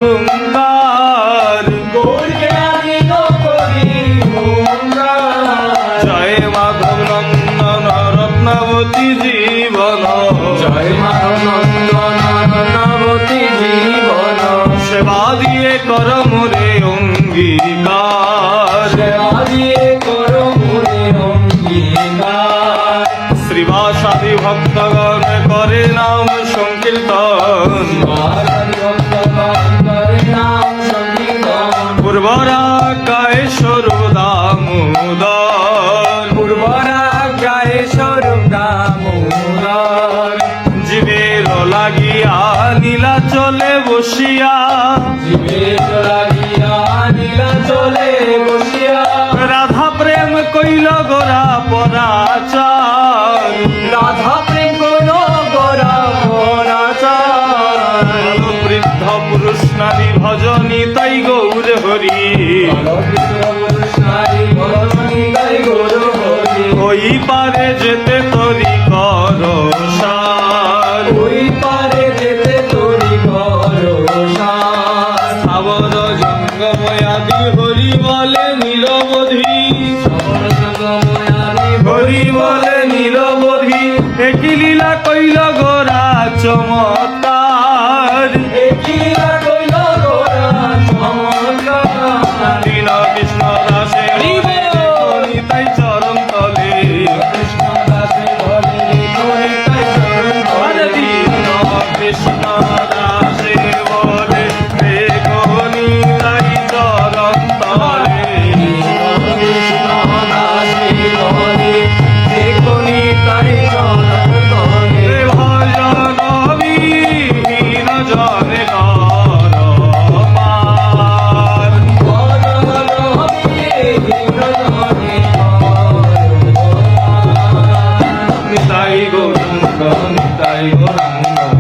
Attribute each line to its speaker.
Speaker 1: ওঙ্কার জয় মাধব নন্দন রত্নাবতী জীবন,
Speaker 2: জয় মাধব নন্দন রত্নাবতী জীবন,
Speaker 1: সেবা দিয়ে কর মোরে অঙ্গীকার,
Speaker 2: সেবা দিয়ে করো মোরে অঙ্গীকার।
Speaker 1: শ্রীবাসাদি ভক্তগণ করে নাম সংকীর্তন, পূর্বরা গায়ে স্বরূপ দামোদর,
Speaker 2: পূর্বরা গায়ে স্বরূপ দামোদর,
Speaker 1: জীবের লাগিয়া নীলাচলে বসিয়া,
Speaker 2: জীবের লাগিয়া নীলাচলে বসিয়া,
Speaker 1: রাধা প্রেম কইল গোরা পরাচার,
Speaker 2: রাধা প্রেম কোন গোরা পরাচার।
Speaker 1: বৃদ্ধ পুরুষ নারী ভজনী তাই গৌর হরি, ওই পারে যেতে তরি কর সার,
Speaker 2: ওই পারে যেতে তরি করো সার।
Speaker 1: স্থাবর জঙ্গময়াদি হরি বলে নিরবধি, হরি বলে নিরবধি, একই লীলা কইল গোরা চমৎকার, দীন কৃষ্ণ দাসে তাই চরণ তলে, দীন কৃষ্ণ দাসে বলে দেখনি তাই চরণ তলে, ভজন বিহীন জনে নর পার, নিতাই গৌরাঙ্গ নিতাই গৌরাঙ্গ।